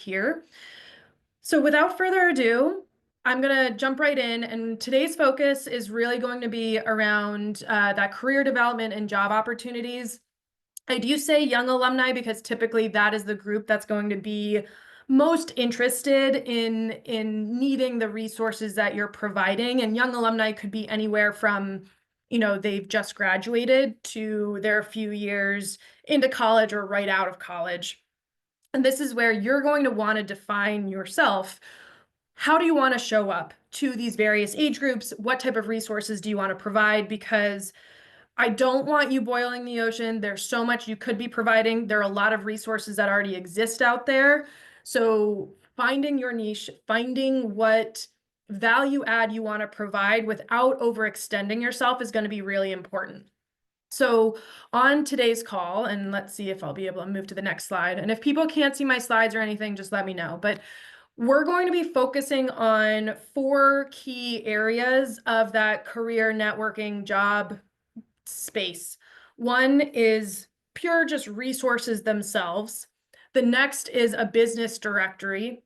here. So without further ado, I'm going to jump right in, and today's focus is really going to be around that career development and job opportunities. I do say young alumni because typically that is the group that's going to be most interested in needing the resources that you're providing. And young alumni could be anywhere from, they've just graduated to their few years into college or right out of college. And this is where you're going to want to define yourself. How do you want to show up to these various age groups? What type of resources do you want to provide? Because I don't want you boiling the ocean. There's so much you could be providing. There are a lot of resources that already exist out there. So finding your niche, finding what value add you want to provide without overextending yourself is going to be really important. So on today's call, and let's see if I'll be able to move to the next slide. And if people can't see my slides or anything, just let me know. But we're going to be focusing on 4 key areas of that career networking job space. One is pure just resources themselves. The next is a business directory,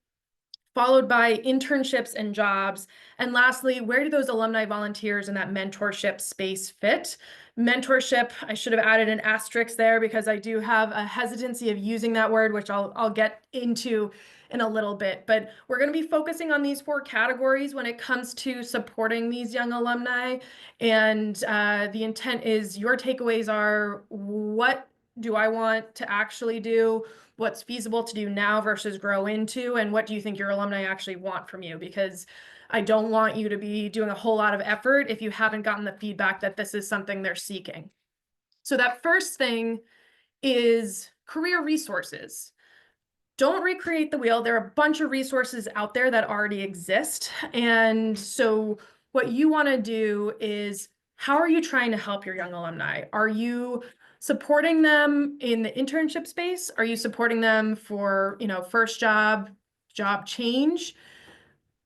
followed by internships and jobs. And lastly, where do those alumni volunteers in that mentorship space fit? Mentorship, I should have added an asterisk there because I do have a hesitancy of using that word, which I'll get into in a little bit. But we're going to be focusing on these 4 categories when it comes to supporting these young alumni. And the intent is your takeaways are, what do I want to actually do? What's feasible to do now versus grow into, and what do you think your alumni actually want from you? Because I don't want you to be doing a whole lot of effort if you haven't gotten the feedback that this is something they're seeking. So that first thing is career resources. Don't recreate the wheel. There are a bunch of resources out there that already exist. And so what you want to do is, how are you trying to help your young alumni? Are you supporting them in the internship space? Are you supporting them for, first job change?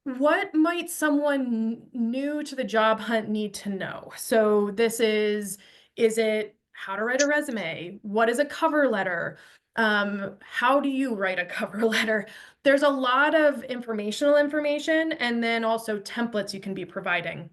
What might someone new to the job hunt need to know? So this is it how to write a resume? What is a cover letter? How do you write a cover letter? There's a lot of information, and then also templates you can be providing.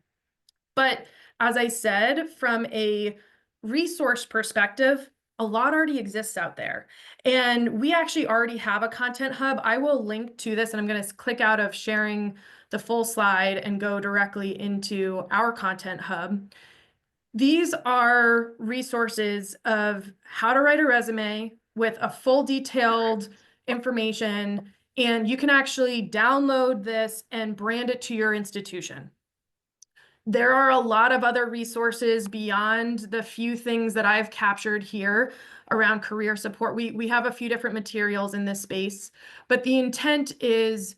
But as I said, from a resource perspective, a lot already exists out there. And we actually already have a content hub. I will link to this, and I'm going to click out of sharing the full slide and go directly into our content hub. These are resources of how to write a resume with a full detailed information, and you can actually download this and brand it to your institution. There are a lot of other resources beyond the few things that I've captured here around career support. We have a few different materials in this space, but the intent is,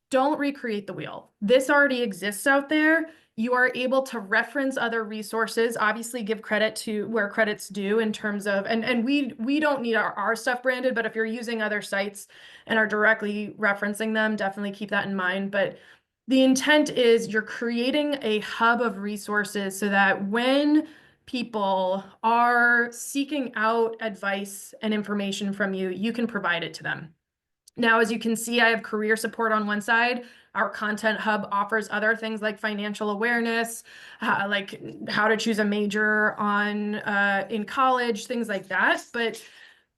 don't recreate the wheel. This already exists out there. You are able to reference other resources, obviously give credit to where credit's due in terms of, and we don't need our stuff branded, but if you're using other sites and are directly referencing them, definitely keep that in mind. But the intent is you're creating a hub of resources so that when people are seeking out advice and information from you, you can provide it to them. Now, as you can see, I have career support on one side. Our content hub offers other things like financial awareness, like how to choose a major in college, things like that. But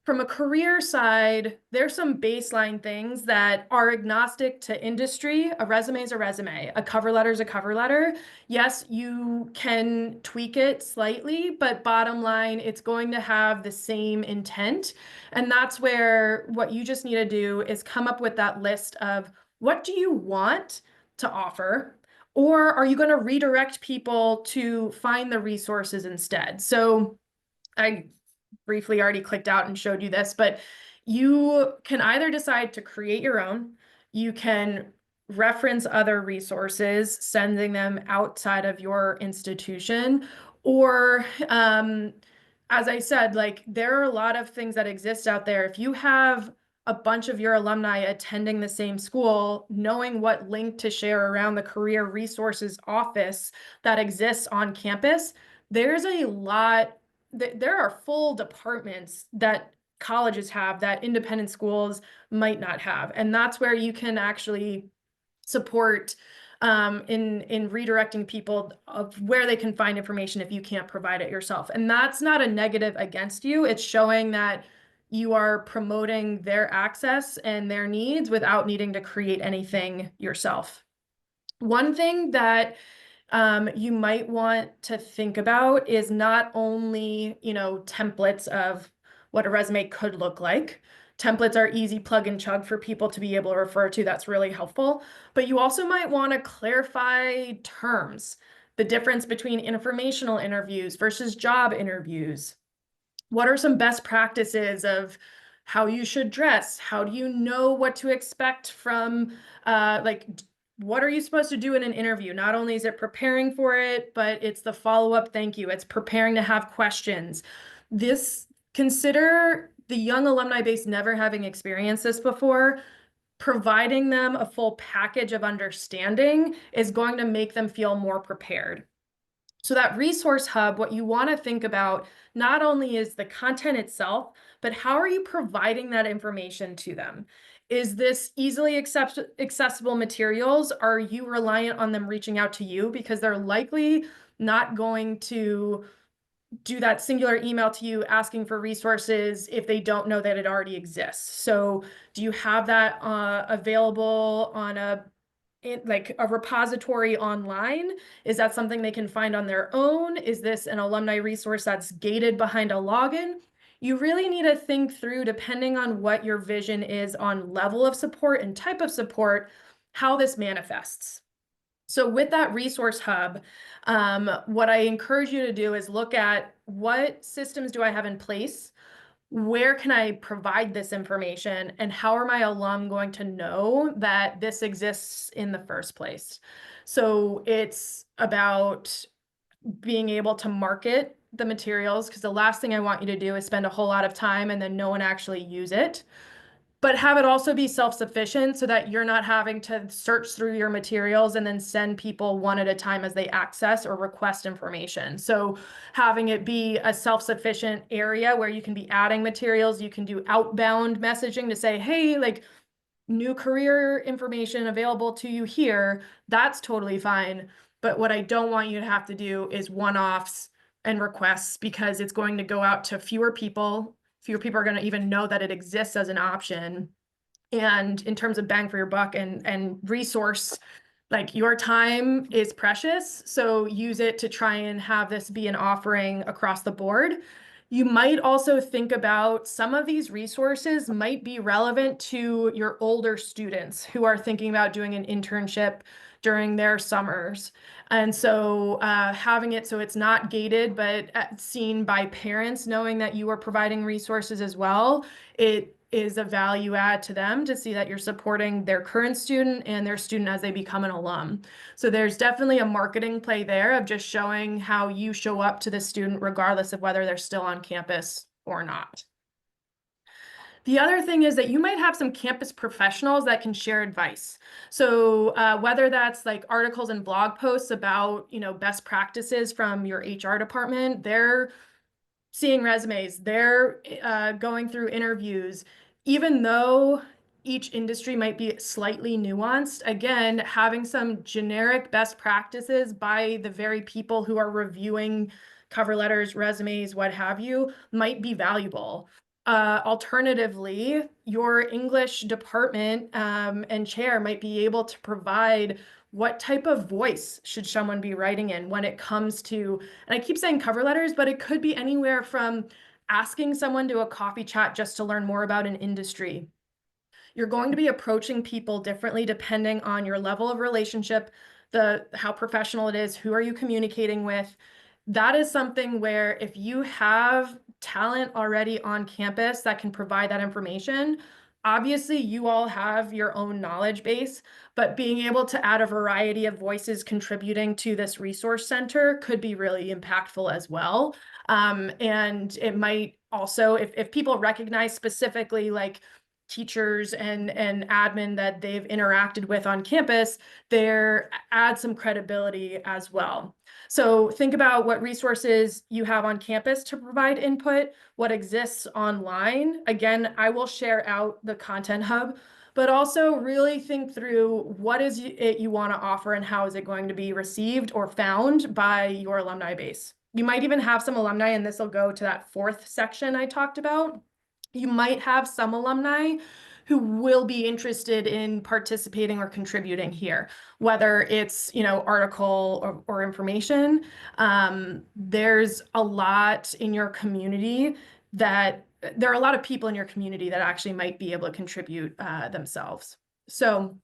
from a career side, there's some baseline things that are agnostic to industry. A resume is a resume. A cover letter is a cover letter. Yes, you can tweak it slightly, but bottom line, it's going to have the same intent. And that's where what you just need to do is come up with that list of, what do you want to offer? Or are you going to redirect people to find the resources instead? So I briefly already clicked out and showed you this, but you can either decide to create your own, you can reference other resources, sending them outside of your institution, or as I said, like, there are a lot of things that exist out there. If you have a bunch of your alumni attending the same school, knowing what link to share around the career resources office that exists on campus, there's a lot. There are full departments that colleges have that independent schools might not have. And that's where you can actually support in redirecting people of where they can find information if you can't provide it yourself. And that's not a negative against you. It's showing that you are promoting their access and their needs without needing to create anything yourself. One thing that you might want to think about is not only, templates of what a resume could look like. Templates are easy plug and chug for people to be able to refer to. That's really helpful. But you also might want to clarify terms, the difference between informational interviews versus job interviews. What are some best practices of how you should dress? How do you know what to expect from what are you supposed to do in an interview? Not only is it preparing for it, but it's the follow-up thank you. It's preparing to have questions. Consider the young alumni base never having experienced this before. Providing them a full package of understanding is going to make them feel more prepared. So that resource hub, what you want to think about not only is the content itself, but how are you providing that information to them? Is this easily accessible materials? Are you reliant on them reaching out to you? Because they're likely not going to do that singular email to you asking for resources if they don't know that it already exists. So do you have that available on like a repository online? Is that something they can find on their own? Is this an alumni resource that's gated behind a login? You really need to think through, depending on what your vision is on level of support and type of support, how this manifests. So with that resource hub, what I encourage you to do is look at what systems do I have in place? Where can I provide this information, and how are my alum going to know that this exists in the first place? So it's about being able to market the materials, because the last thing I want you to do is spend a whole lot of time and then no one actually use it. But have it also be self-sufficient so that you're not having to search through your materials and then send people one at a time as they access or request information. So having it be a self-sufficient area where you can be adding materials, you can do outbound messaging to say, hey, like, new career information available to you here, that's totally fine. But what I don't want you to have to do is one-offs and requests, because it's going to go out to fewer people. Fewer people are going to even know that it exists as an option. And in terms of bang for your buck and resource, like, your time is precious, so use it to try and have this be an offering across the board. You might also think about some of these resources might be relevant to your older students who are thinking about doing an internship during their summers. And so having it so it's not gated, but seen by parents, knowing that you are providing resources as well, it is a value add to them to see that you're supporting their current student and their student as they become an alum. So there's definitely a marketing play there of just showing how you show up to the student regardless of whether they're still on campus or not. The other thing is that you might have some campus professionals that can share advice. So whether that's like articles and blog posts about, best practices from your HR department, they're seeing resumes, they're going through interviews. Even though each industry might be slightly nuanced, again, having some generic best practices by the very people who are reviewing cover letters, resumes, what have you, might be valuable. Alternatively, your English department and chair might be able to provide what type of voice should someone be writing in when it comes to, and I keep saying cover letters, but it could be anywhere from asking someone to a coffee chat just to learn more about an industry. You're going to be approaching people differently depending on your level of relationship, how professional it is, who are you communicating with. That is something where if you have talent already on campus that can provide that information, obviously you all have your own knowledge base, but being able to add a variety of voices contributing to this resource center could be really impactful as well. And it might also, if people recognize specifically like teachers and admin that they've interacted with on campus, there add some credibility as well. So think about what resources you have on campus to provide input, what exists online. Again, I will share out the content hub, but also really think through what is it you want to offer and how is it going to be received or found by your alumni base. You might even have some alumni, and this will go to that fourth section I talked about. You might have some alumni who will be interested in participating or contributing here, whether it's, article or information. There's a lot in your community that there are a lot of people in your community that actually might be able to contribute themselves. So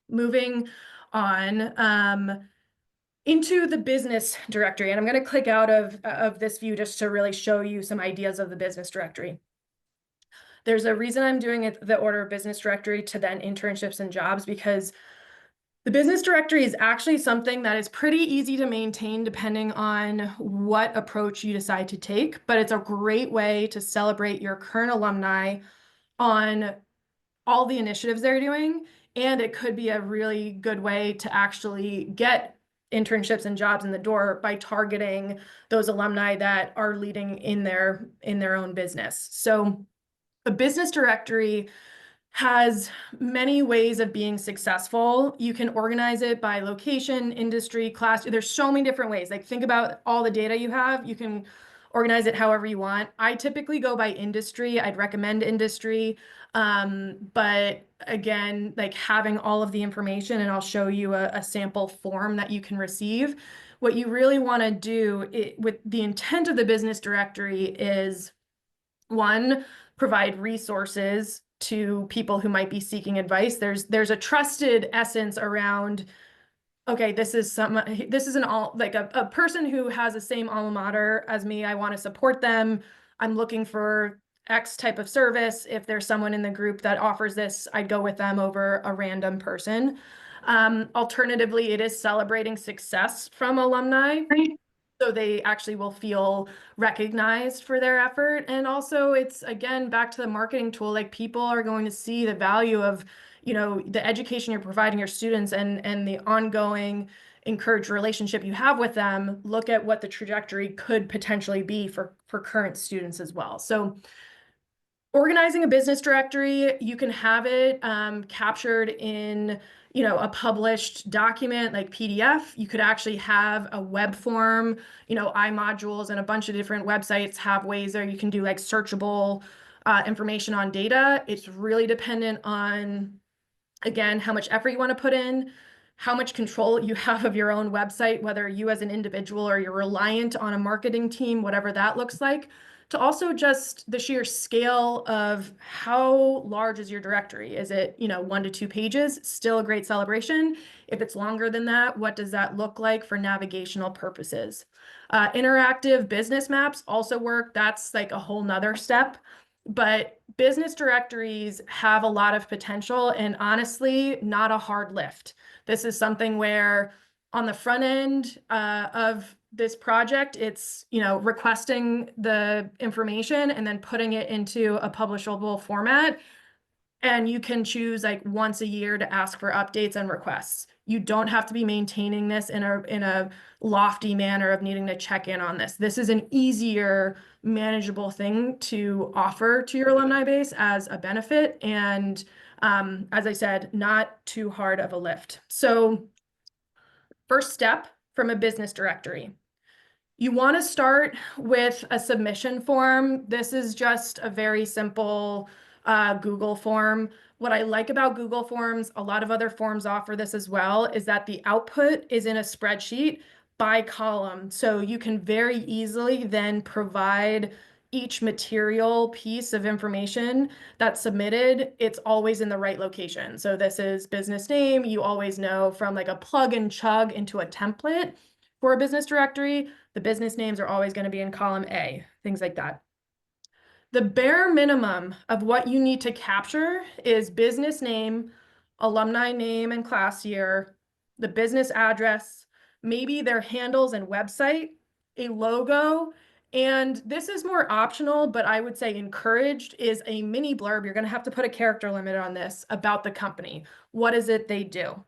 moving on into the business directory, and I'm going to click out of this view just to really show you some ideas of the business directory. There's a reason I'm doing it the order of business directory to then internships and jobs, because the business directory is actually something that is pretty easy to maintain depending on what approach you decide to take, but it's a great way to celebrate your current alumni on all the initiatives they're doing. And it could be a really good way to actually get internships and jobs in the door by targeting those alumni that are leading in their own business. So a business directory has many ways of being successful. You can organize it by location, industry, class. There's so many different ways. Like, think about all the data you have. You can organize it however you want. I typically go by industry. I'd recommend industry. But again, like, having all of the information, and I'll show you a sample form that you can receive. What you really want to do with the intent of the business directory is, one, provide resources to people who might be seeking advice. There's a trusted essence around, okay, this is a person who has the same alma mater as me. I want to support them. I'm looking for X type of service. If there's someone in the group that offers this, I'd go with them over a random person. Alternatively, it is celebrating success from alumni, so they actually will feel recognized for their effort. And also, it's, again, back to the marketing tool. Like, people are going to see the value of, the education you're providing your students and the ongoing encouraged relationship you have with them. Look at what the trajectory could potentially be for current students as well. So organizing a business directory, you can have it captured in, a published document like PDF. You could actually have a web form, iModules and a bunch of different websites have ways there you can do like searchable information on data. It's really dependent on, again, how much effort you want to put in, how much control you have of your own website, whether you as an individual or you're reliant on a marketing team, whatever that looks like, to also just the sheer scale of how large is your directory. Is it, 1 to 2 pages? Still a great celebration. If it's longer than that, what does that look like for navigational purposes? Interactive business maps also work. That's like a whole nother step. But business directories have a lot of potential, and honestly, not a hard lift. This is something where on the front end of this project, it's, requesting the information and then putting it into a publishable format. And you can choose like once a year to ask for updates and requests. You don't have to be maintaining this in a lofty manner of needing to check in on this. This is an easier, manageable thing to offer to your alumni base as a benefit. And as I said, not too hard of a lift. So first step from a business directory. You want to start with a submission form. This is just a very simple Google form. What I like about Google Forms, a lot of other forms offer this as well, is that the output is in a spreadsheet by column. So you can very easily then provide each material piece of information that's submitted. It's always in the right location. So this is business name. You always know from like a plug and chug into a template for a business directory, the business names are always going to be in column A, things like that. The bare minimum of what you need to capture is business name, alumni name and class year, the business address, maybe their handles and website, a logo, And this is more optional, but I would say encouraged is a mini blurb. You're going to have to put a character limit on this about the company. What is it they do?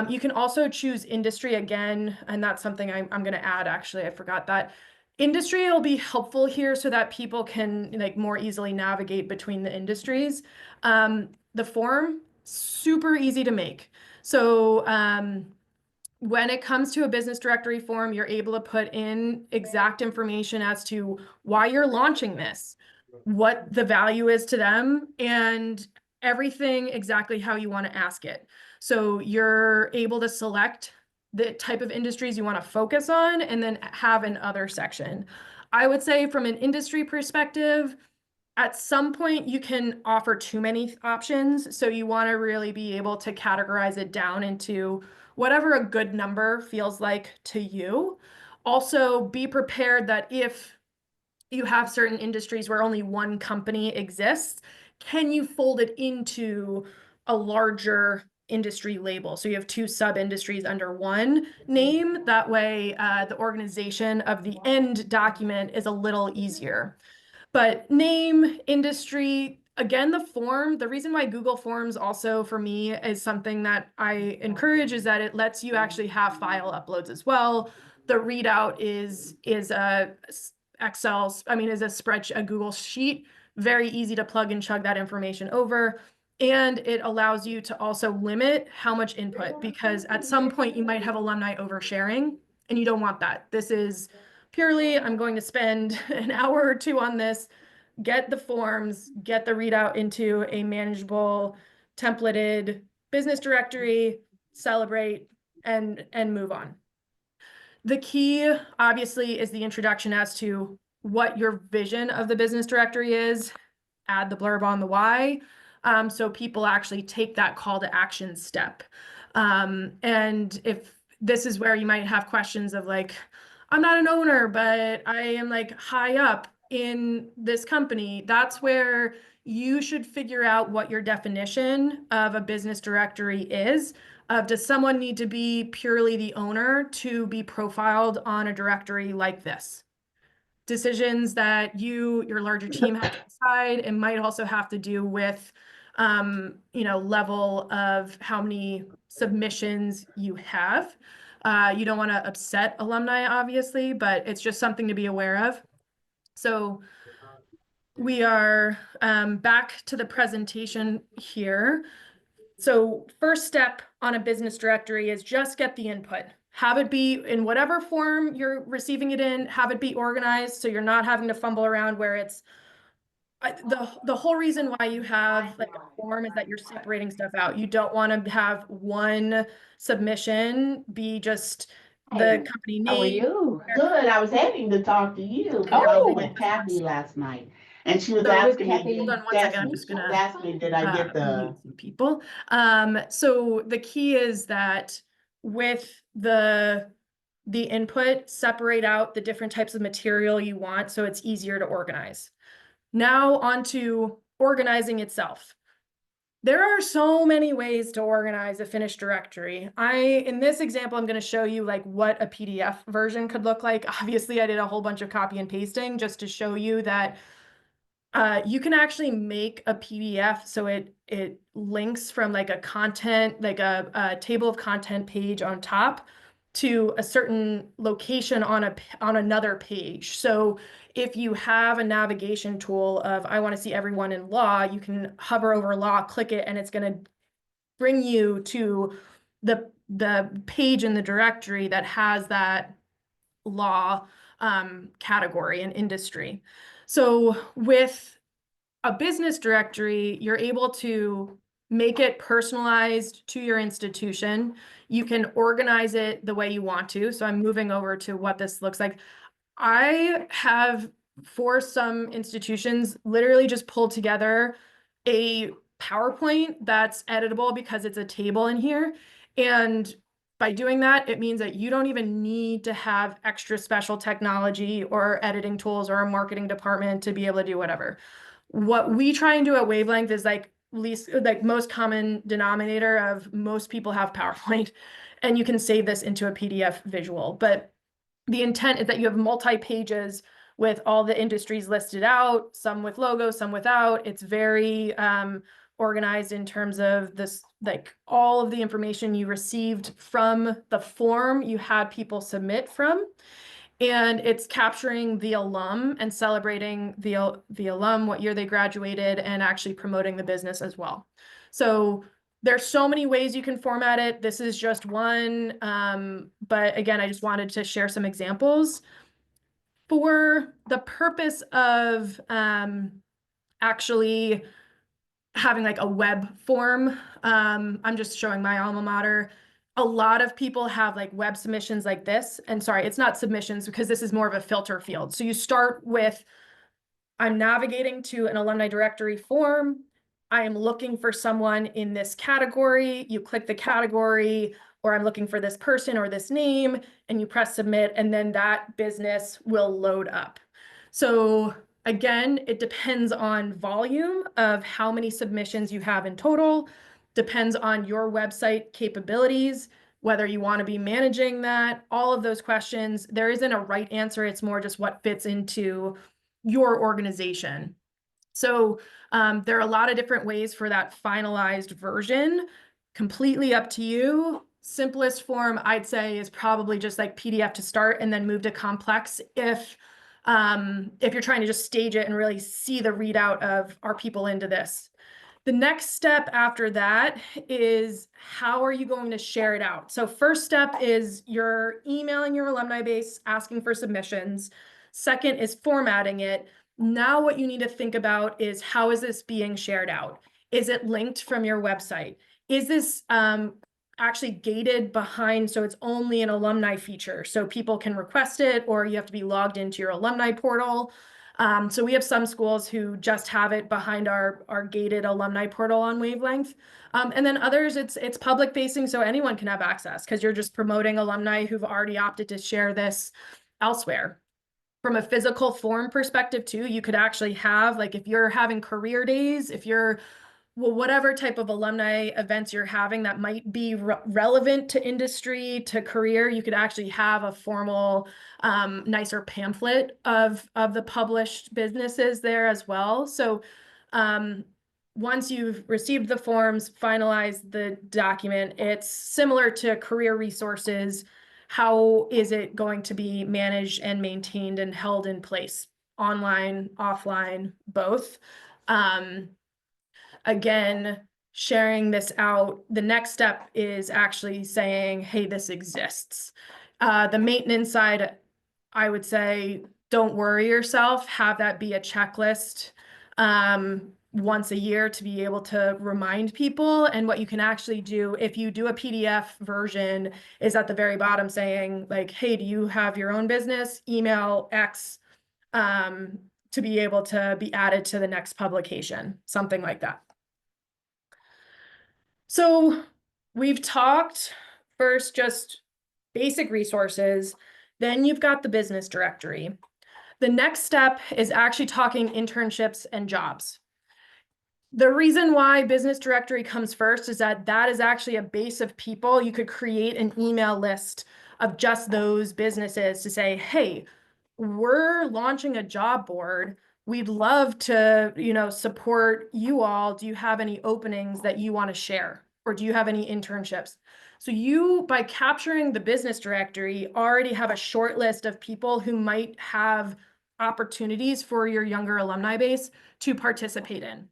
You can also choose industry again, and that's something I'm going to add, actually. I forgot that. Industry will be helpful here so that people can like more easily navigate between the industries. The form, super easy to make. So when it comes to a business directory form, you're able to put in exact information as to why you're launching this, what the value is to them, and everything exactly how you want to ask it. So you're able to select the type of industries you want to focus on and then have an other section. I would say from an industry perspective, at some point you can offer too many options. So you want to really be able to categorize it down into whatever a good number feels like to you. Also, be prepared that if you have certain industries where only one company exists, can you fold it into a larger industry label? So you have two sub-industries under one name. That way, the organization of the end document is a little easier. But name, industry, again, the reason why Google Forms also for me is something that I encourage is that it lets you actually have file uploads as well. The readout is a Excel, I mean, is a spreadsheet, a Google sheet, very easy to plug and chug that information over. And it allows you to also limit how much input, because at some point you might have alumni oversharing and you don't want that. This is purely, I'm going to spend an hour or two on this, get the forms, get the readout into a manageable, templated business directory, celebrate, and move on. The key, obviously, is the introduction as to what your vision of the business directory is. Add the blurb on the why, so people actually take that call to action step. And if this is where you might have questions of like, I'm not an owner, but I am like high up in this company, that's where you should figure out what your definition of a business directory is. Does someone need to be purely the owner to be profiled on a directory like this? Decisions that your larger team have to decide. It might also have to do with, level of how many submissions you have. You don't want to upset alumni, obviously, but it's just something to be aware of. So we are back to the presentation here. So first step on a business directory is just get the input. Have it be in whatever form you're receiving it in, have it be organized so you're not having to fumble around where it's the whole reason why you have like a form is that you're separating stuff out. You don't want to have one submission be just the Hey, company how are name. you? Good. I was having to talk to you And because I was everything with Kathy else. last night, and she was So asking hold me, on one she second. asked I'm me, just she was gonna asking me, did I get mute the, some people. So the key is that with the input, separate out the different types of material you want so it's easier to organize. Now onto organizing itself. There are so many ways to organize a finished directory. In this example, I'm going to show you like what a PDF version could look like. Obviously, I did a whole bunch of copy and pasting just to show you that you can actually make a PDF so it links from like a content, like a table of content page on top to a certain location on another page. So if you have a navigation tool of I want to see everyone in law, you can hover over law, click it, and it's going to bring you to the page in the directory that has that law category and industry. So with a business directory, you're able to make it personalized to your institution. You can organize it the way you want to. So I'm moving over to what this looks like. I have, for some institutions, literally just pulled together a PowerPoint that's editable because it's a table in here. And by doing that, it means that you don't even need to have extra special technology or editing tools or a marketing department to be able to do whatever. What we try and do at Wavelength is like most common denominator of most people have PowerPoint, and you can save this into a PDF visual. But the intent is that you have multi pages with all the industries listed out, some with logos, some without. It's very organized in terms of this, like all of the information you received from the form you had people submit from. And it's capturing the alum and celebrating the alum, what year they graduated, and actually promoting the business as well. So there's so many ways you can format it. This is just one. But again, I just wanted to share some examples for the purpose of actually having like a web form. I'm just showing my alma mater. A lot of people have like web submissions like this. And sorry, it's not submissions because this is more of a filter field. So you start with, I'm navigating to an alumni directory form. I am looking for someone in this category. You click the category, or I'm looking for this person or this name, and you press submit, and then that business will load up. So again, it depends on volume of how many submissions you have in total, depends on your website capabilities, whether you want to be managing that, all of those questions. There isn't a right answer. It's more just what fits into your organization. So there are a lot of different ways for that finalized version, completely up to you. Simplest form, I'd say, is probably just like PDF to start and then move to complex if you're trying to just stage it and really see the readout of, are people into this? The next step after that is, how are you going to share it out? So first step is you're emailing your alumni base, asking for submissions. Second is formatting it. Now what you need to think about is, how is this being shared out? Is it linked from your website? Is this actually gated behind, so it's only an alumni feature, so people can request it, or you have to be logged into your alumni portal? So we have some schools who just have it behind our gated alumni portal on Wavelength. And then others, it's public facing, so anyone can have access because you're just promoting alumni who've already opted to share this elsewhere. From a physical form perspective too, you could actually have, like, if you're having career days, if you're, well, whatever type of alumni events you're having that might be relevant to industry, to career, you could actually have a formal, nicer pamphlet of the published businesses there as well. So once you've received the forms, finalize the document, it's similar to career resources. How is it going to be managed and maintained and held in place? Online, offline, both. Again, sharing this out, the next step is actually saying, hey, this exists. The maintenance side, I would say, don't worry yourself, have that be a checklist once a year to be able to remind people. And what you can actually do if you do a PDF version is at the very bottom saying, like, hey, do you have your own business? Email X to be able to be added to the next publication, something like that. So we've talked first just basic resources, then you've got the business directory. The next step is actually talking internships and jobs. The reason why business directory comes first is that that is actually a base of people. You could create an email list of just those businesses to say, hey, we're launching a job board. We'd love to, support you all. Do you have any openings that you want to share? Or do you have any internships? So you, by capturing the business directory, already have a short list of people who might have opportunities for your younger alumni base to participate in.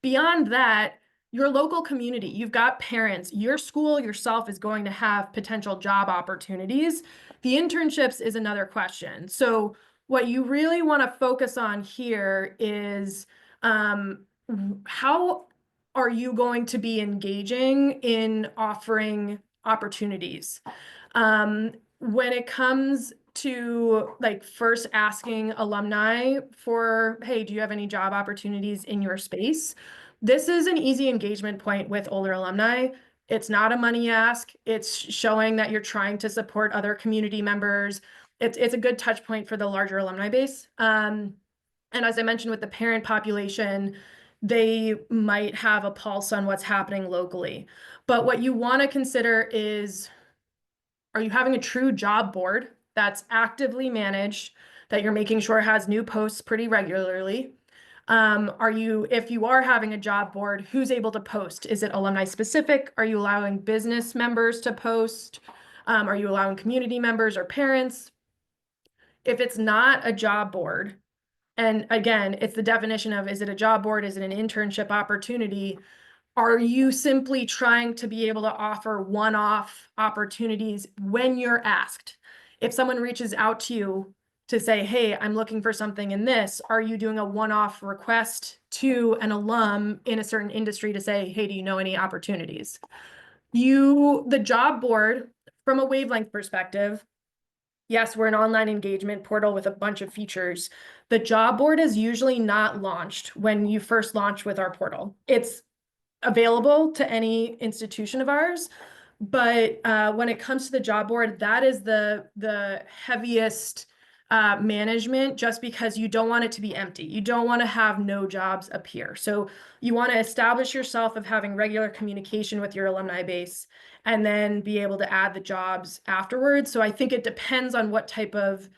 Beyond that, your local community, you've got parents, your school yourself is going to have potential job opportunities. The internships is another question. So what you really want to focus on here is how are you going to be engaging in offering opportunities? When it comes to like first asking alumni for, hey, do you have any job opportunities in your space? This is an easy engagement point with older alumni. It's not a money ask. It's showing that you're trying to support other community members. It's a good touch point for the larger alumni base. And as I mentioned with the parent population, they might have a pulse on what's happening locally. But what you want to consider is, are you having a true job board that's actively managed, that you're making sure has new posts pretty regularly. If you are having a job board, who's able to post? Is it alumni specific? Are you allowing business members to post? Are you allowing community members or parents? If it's not a job board, and again, it's the definition of, is it a job board? Is it an internship opportunity? Are you simply trying to be able to offer one-off opportunities when you're asked? If someone reaches out to you to say, hey, I'm looking for something in this, are you doing a one-off request to an alum in a certain industry to say, hey, do you know any opportunities? The job board, from a wavelength perspective, yes, we're an online engagement portal with a bunch of features. The job board is usually not launched when you first launch with our portal. It's available to any institution of ours, but when it comes to the job board, that is the heaviest management, just because you don't want it to be empty. You don't want to have no jobs appear. So you want to establish yourself of having regular communication with your alumni base and then be able to add the jobs afterwards. So I think it depends on what type of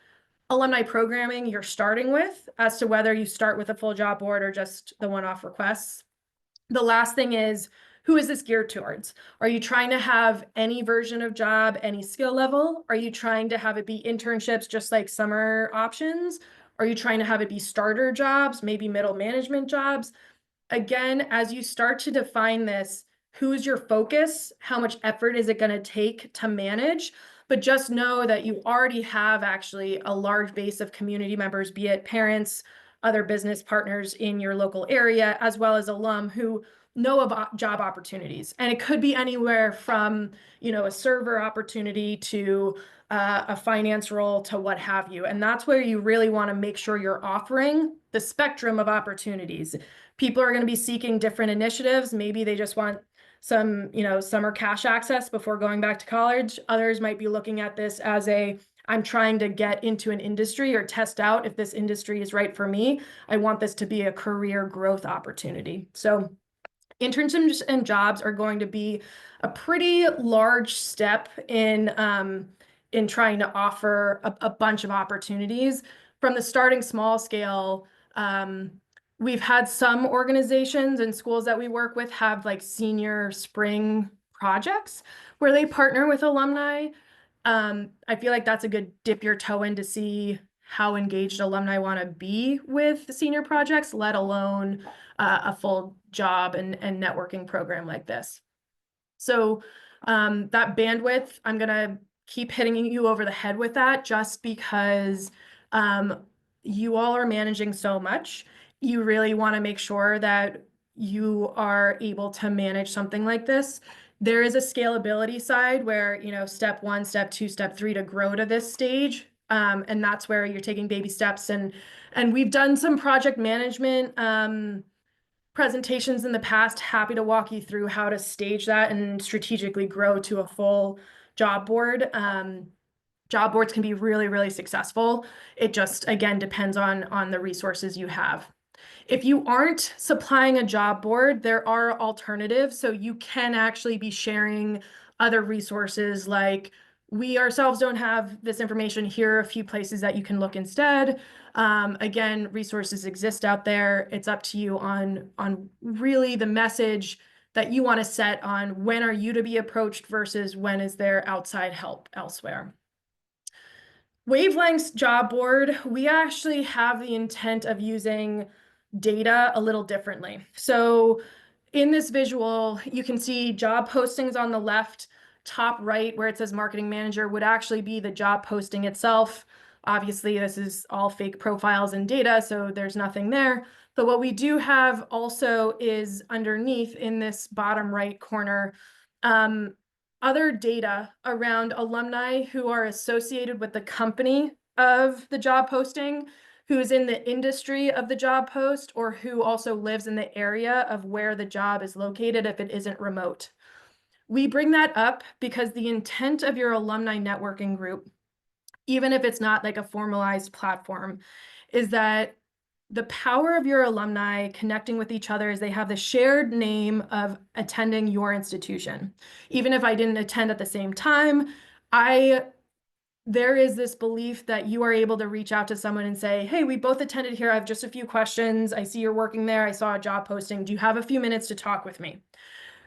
alumni programming you're starting with as to whether you start with a full job board or just the one-off requests. The last thing is, who is this geared towards? Are you trying to have any version of job, any skill level? Are you trying to have it be internships, just like summer options? Are you trying to have it be starter jobs, maybe middle management jobs? Again, as you start to define this, who's your focus? How much effort is it going to take to manage? But just know that you already have actually a large base of community members, be it parents, other business partners in your local area, as well as alum who know of job opportunities. And it could be anywhere from, a server opportunity to a finance role to what have you. And that's where you really want to make sure you're offering the spectrum of opportunities. People are going to be seeking different initiatives. Maybe they just want some, summer cash access before going back to college. Others might be looking at this as I'm trying to get into an industry or test out if this industry is right for me. I want this to be a career growth opportunity. So internships and jobs are going to be a pretty large step in trying to offer a bunch of opportunities. From the starting small scale, we've had some organizations and schools that we work with have like senior spring projects where they partner with alumni. I feel like that's a good dip your toe in to see how engaged alumni want to be with the senior projects, let alone a full job and networking program like this. So that bandwidth, I'm going to keep hitting you over the head with that just because you all are managing so much. You really want to make sure that you are able to manage something like this. There is a scalability side where, step 1, step 2, step 3 to grow to this stage. And that's where you're taking baby steps. And we've done some project management presentations in the past. Happy to walk you through how to stage that and strategically grow to a full job board. Job boards can be really, really successful. It just, again, depends on the resources you have. If you aren't supplying a job board, there are alternatives. So you can actually be sharing other resources, like we ourselves don't have this information. Here are a few places that you can look instead. Again, resources exist out there. It's up to you on really the message that you want to set on when are you to be approached versus when is there outside help elsewhere. Wavelength's job board, we actually have the intent of using data a little differently. So in this visual, you can see job postings on the left. Top right, where it says marketing manager, would actually be the job posting itself. Obviously, this is all fake profiles and data, so there's nothing there. But what we do have also is underneath in this bottom right corner, other data around alumni who are associated with the company of the job posting, who's in the industry of the job post, or who also lives in the area of where the job is located if it isn't remote. We bring that up because the intent of your alumni networking group, even if it's not like a formalized platform, is that the power of your alumni connecting with each other is they have the shared name of attending your institution. Even if I didn't attend at the same time, there is this belief that you are able to reach out to someone and say, hey, we both attended here. I have just a few questions. I see you're working there. I saw a job posting. Do you have a few minutes to talk with me?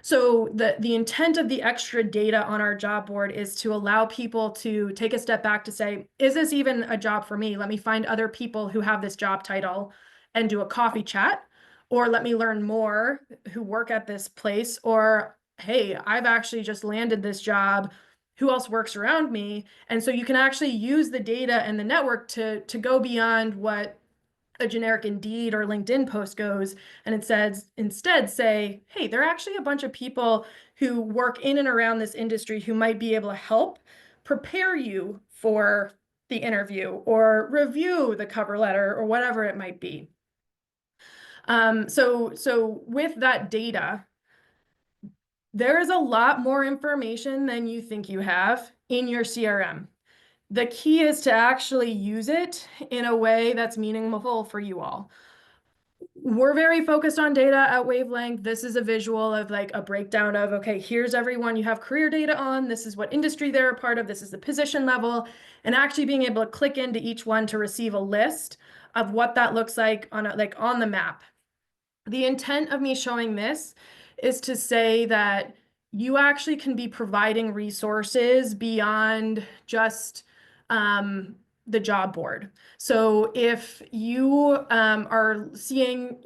So the intent of the extra data on our job board is to allow people to take a step back to say, is this even a job for me? Let me find other people who have this job title and do a coffee chat, or let me learn more who work at this place, or hey, I've actually just landed this job. Who else works around me? And so you can actually use the data and the network to go beyond what a generic Indeed or LinkedIn post goes, and it says instead say, hey, there are actually a bunch of people who work in and around this industry who might be able to help prepare you for the interview or review the cover letter or whatever it might be. So with that data, there is a lot more information than you think you have in your CRM. The key is to actually use it in a way that's meaningful for you all. We're very focused on data at Wavelength. This is a visual of like a breakdown of, okay, here's everyone you have career data on. This is what industry they're a part of. This is the position level, and actually being able to click into each one to receive a list of what that looks like on on the map. The intent of me showing this is to say that you actually can be providing resources beyond just the job board. So if you are seeing,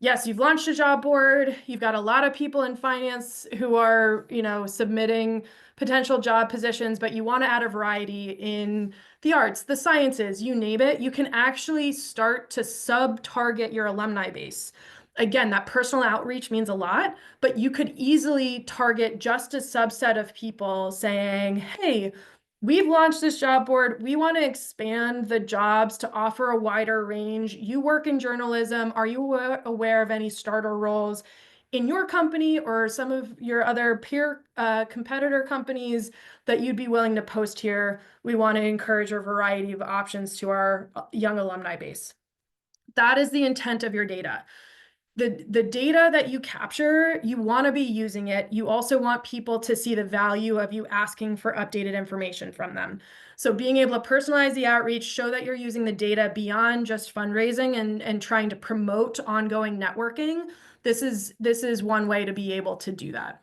yes, you've launched a job board, you've got a lot of people in finance who are, submitting potential job positions, but you want to add a variety in the arts, the sciences, you name it, you can actually start to sub-target your alumni base. Again, that personal outreach means a lot, but you could easily target just a subset of people saying, hey, we've launched this job board. We want to expand the jobs to offer a wider range. You work in journalism. Are you aware of any starter roles in your company or some of your other peer competitor companies that you'd be willing to post here? We want to encourage a variety of options to our young alumni base. That is the intent of your data. The data that you capture, you want to be using it. You also want people to see the value of you asking for updated information from them. So being able to personalize the outreach, show that you're using the data beyond just fundraising and trying to promote ongoing networking. This is one way to be able to do that.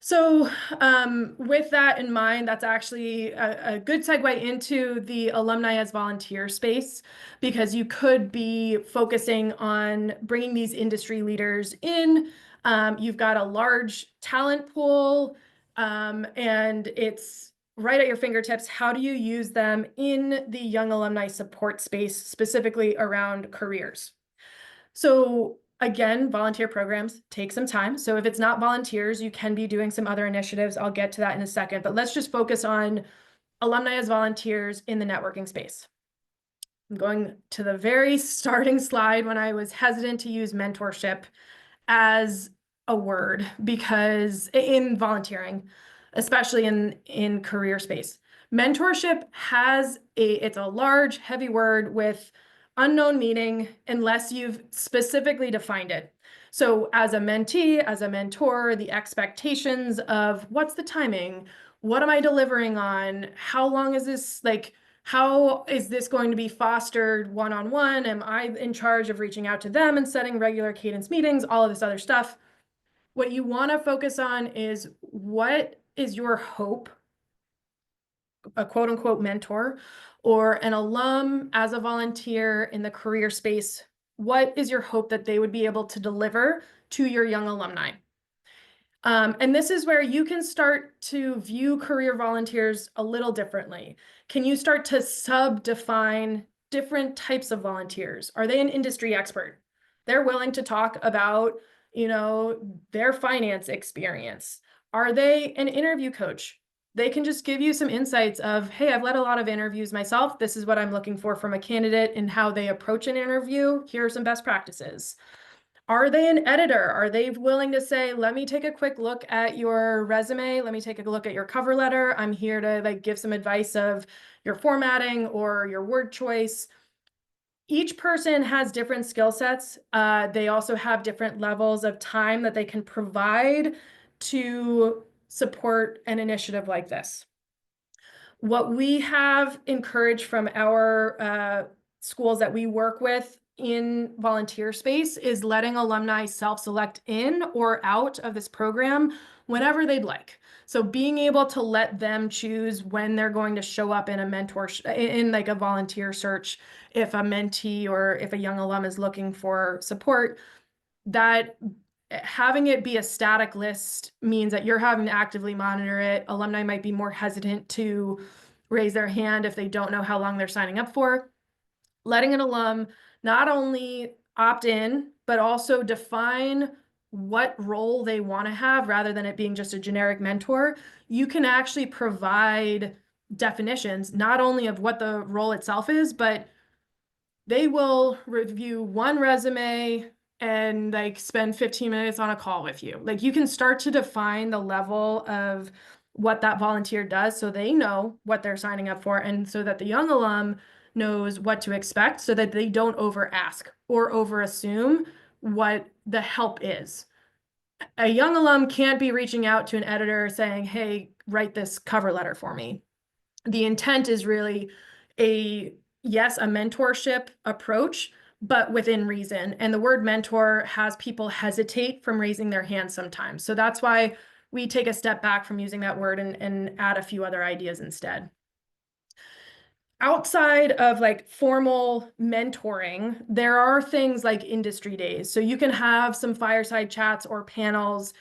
So with that in mind, that's actually a good segue into the alumni as volunteer space, because you could be focusing on bringing these industry leaders in. You've got a large talent pool, and it's right at your fingertips. How do you use them in the young alumni support space, specifically around careers? So again, volunteer programs take some time. So if it's not volunteers, you can be doing some other initiatives. I'll get to that in a second, but let's just focus on alumni as volunteers in the networking space. I'm going to the very starting slide when I was hesitant to use mentorship as a word, because in volunteering, especially in career space, mentorship it's a large, heavy word with unknown meaning unless you've specifically defined it. So as a mentee, as a mentor, the expectations of what's the timing? What am I delivering on? How long is this, how is this going to be fostered one-on-one? Am I in charge of reaching out to them and setting regular cadence meetings, all of this other stuff? What you want to focus on is, what is your hope, a quote unquote mentor or an alum as a volunteer in the career space? What is your hope that they would be able to deliver to your young alumni? And this is where you can start to view career volunteers a little differently. Can you start to sub-define different types of volunteers? Are they an industry expert? They're willing to talk about, their finance experience. Are they an interview coach? They can just give you some insights of, hey, I've led a lot of interviews myself. This is what I'm looking for from a candidate and how they approach an interview. Here are some best practices. Are they an editor? Are they willing to say, let me take a quick look at your resume. Let me take a look at your cover letter. I'm here to give some advice of your formatting or your word choice. Each person has different skill sets. They also have different levels of time that they can provide to support an initiative like this. What we have encouraged from our schools that we work with in volunteer space is letting alumni self-select in or out of this program whenever they'd like. So being able to let them choose when they're going to show up in a in like a volunteer search, if a mentee or if a young alum is looking for support, that having it be a static list means that you're having to actively monitor it. Alumni might be more hesitant to raise their hand if they don't know how long they're signing up for. Letting an alum not only opt in, but also define what role they want to have rather than it being just a generic mentor. You can actually provide definitions, not only of what the role itself is, but they will review one resume and like spend 15 minutes on a call with you. Like you can start to define the level of what that volunteer does so they know what they're signing up for and so that the young alum knows what to expect so that they don't over ask or over assume what the help is. A young alum can't be reaching out to an editor saying, "Hey, write this cover letter for me." The intent is really a yes, a mentorship approach, but within reason. And the word mentor has people hesitate from raising their hand sometimes. So that's why we take a step back from using that word and add a few other ideas instead. Outside of like formal mentoring, there are things like industry days. So you can have some fireside chats or panels,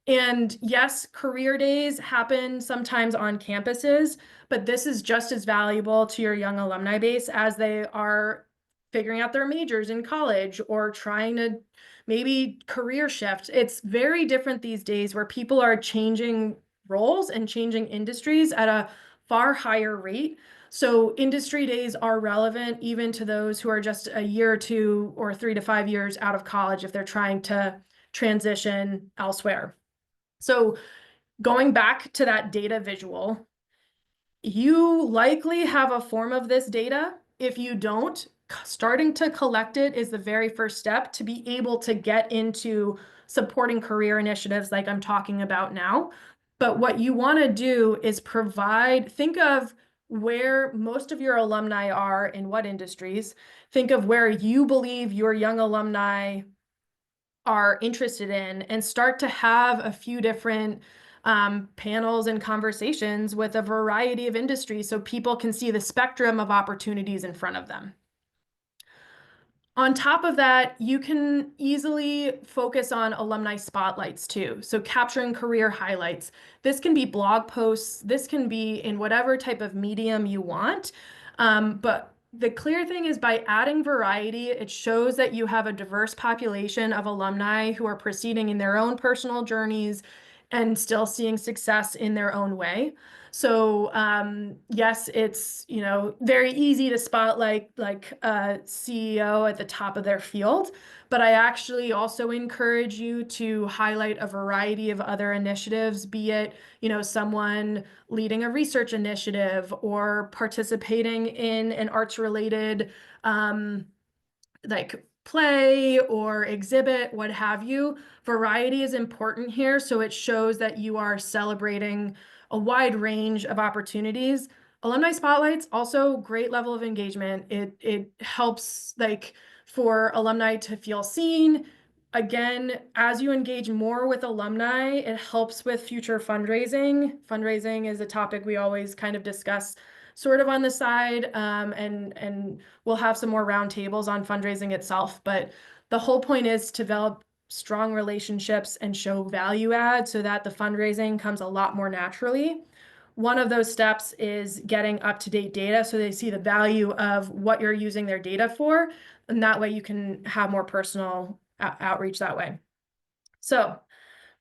and yes, career days happen sometimes on campuses, but this is just as valuable to your young alumni base as they are figuring out their majors in college or trying to maybe career shift. It's very different these days where people are changing roles and changing industries at a far higher rate. So industry days are relevant even to those who are just a year or two or 3 to 5 years out of college if they're trying to transition elsewhere. So going back to that data visual, you likely have a form of this data. If you don't, starting to collect it is the very first step to be able to get into supporting career initiatives like I'm talking about now. But what you want to do is think of where most of your alumni are in what industries. Think of where you believe your young alumni are interested in and start to have a few different panels and conversations with a variety of industries so people can see the spectrum of opportunities in front of them. On top of that, you can easily focus on alumni spotlights too. So capturing career highlights. This can be blog posts. This can be in whatever type of medium you want. But the clear thing is by adding variety, it shows that you have a diverse population of alumni who are proceeding in their own personal journeys and still seeing success in their own way. So yes, it's very easy to spotlight like a CEO at the top of their field, but I actually also encourage you to highlight a variety of other initiatives, be it someone leading a research initiative or participating in an arts-related like play or exhibit, what have you. Variety is important here, so it shows that you are celebrating a wide range of opportunities. Alumni spotlights, also great level of engagement. It helps like for alumni to feel seen. Again, as you engage more with alumni, it helps with future fundraising. Fundraising is a topic we always kind of discuss sort of on the side, and we'll have some more roundtables on fundraising itself. But the whole point is to develop strong relationships and show value add so that the fundraising comes a lot more naturally. One of those steps is getting up-to-date data so they see the value of what you're using their data for, and that way you can have more personal outreach that way. So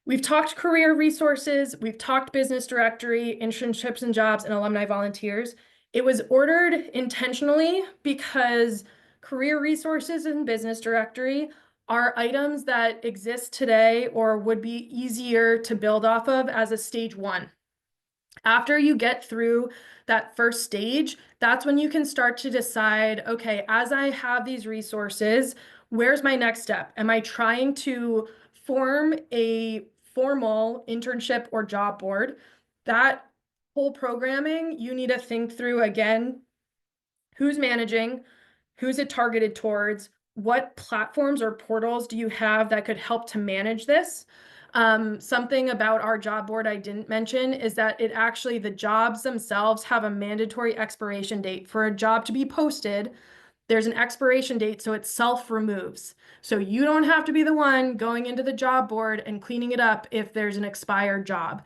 we've talked career resources, we've talked business directory, internships and jobs, and alumni volunteers. It was ordered intentionally because career resources and business directory are items that exist today or would be easier to build off of as a stage one. After you get through that first stage, that's when you can start to decide, okay, as I have these resources, where's my next step? Am I trying to form a formal internship or job board? That whole programming, you need to think through again, who's managing, who's it targeted towards, what platforms or portals do you have that could help to manage this? Something about our job board I didn't mention is that the jobs themselves have a mandatory expiration date. For a job to be posted, there's an expiration date, so it self-removes. So you don't have to be the one going into the job board and cleaning it up if there's an expired job.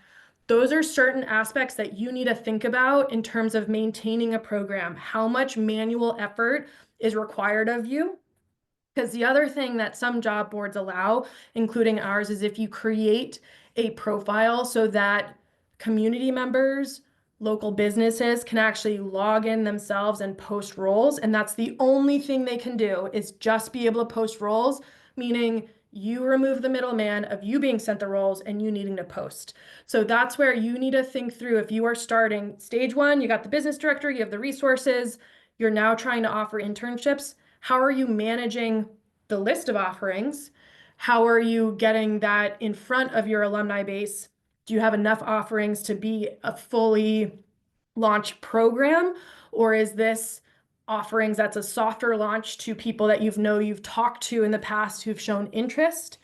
Those are certain aspects that you need to think about in terms of maintaining a program. How much manual effort is required of you? Because the other thing that some job boards allow, including ours, is if you create a profile so that community members, local businesses can actually log in themselves and post roles. And that's the only thing they can do is just be able to post roles, meaning you remove the middleman of you being sent the roles and you needing to post. So that's where you need to think through if you are starting stage one, you got the business director, you have the resources, you're now trying to offer internships. How are you managing the list of offerings? How are you getting that in front of your alumni base? Do you have enough offerings to be a fully launched program? Or is this offerings that's a softer launch to people that you've talked to in the past who've shown interest?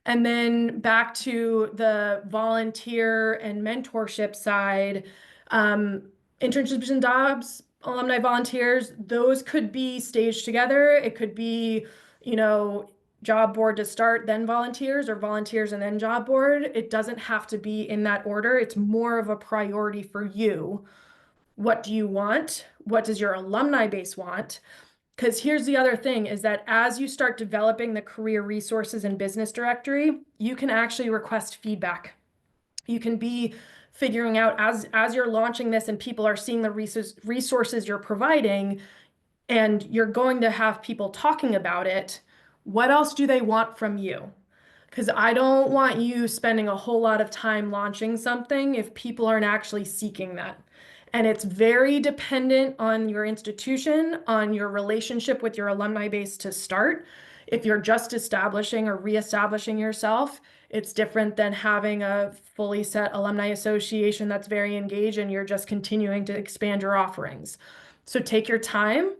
And then back to the volunteer and mentorship side, internships and jobs, alumni volunteers, those could be staged together. It could be, job board to start, then volunteers, or volunteers and then job board. It doesn't have to be in that order. It's more of a priority for you. What do you want? What does your alumni base want? Because here's the other thing is that as you start developing the career resources and business directory, you can actually request feedback. You can be figuring out as you're launching this and people are seeing the resources you're providing, and you're going to have people talking about it, what else do they want from you? Because I don't want you spending a whole lot of time launching something if people aren't actually seeking that. And it's very dependent on your institution, on your relationship with your alumni base to start. If you're just establishing or reestablishing yourself, it's different than having a fully set alumni association that's very engaged and you're just continuing to expand your offerings. So take your time,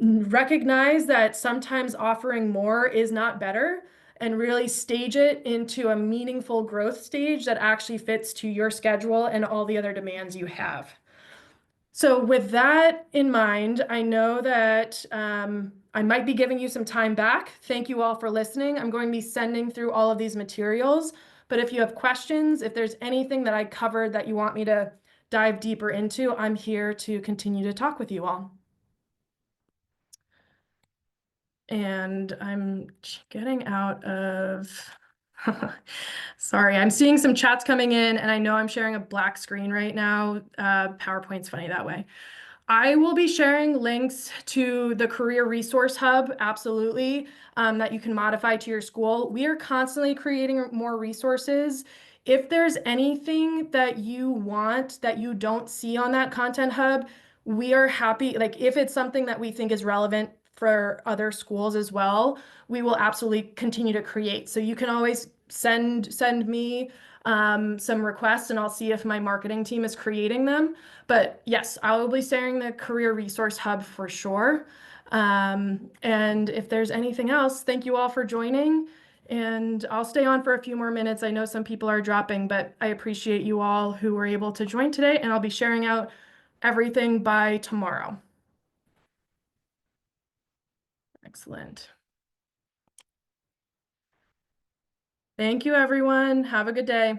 recognize that sometimes offering more is not better, and really stage it into a meaningful growth stage that actually fits to your schedule and all the other demands you have. So with that in mind, I know that I might be giving you some time back. Thank you all for listening. I'm going to be sending through all of these materials, but if you have questions, if there's anything that I covered that you want me to dive deeper into, I'm here to continue to talk with you all. And I'm getting out of, sorry, I'm seeing some chats coming in and I know I'm sharing a black screen right now. PowerPoint's funny that way. I will be sharing links to the Career Resource Hub, absolutely, that you can modify to your school. We are constantly creating more resources. If there's anything that you want that you don't see on that Content Hub, we are happy, like if it's something that we think is relevant for other schools as well, we will absolutely continue to create. So you can always send me some requests and I'll see if my marketing team is creating them. But yes, I will be sharing the Career Resource Hub for sure. And if there's anything else, thank you all for joining. And I'll stay on for a few more minutes. I know some people are dropping, but I appreciate you all who were able to join today. And I'll be sharing out everything by tomorrow. Excellent. Thank you, everyone. Have a good day.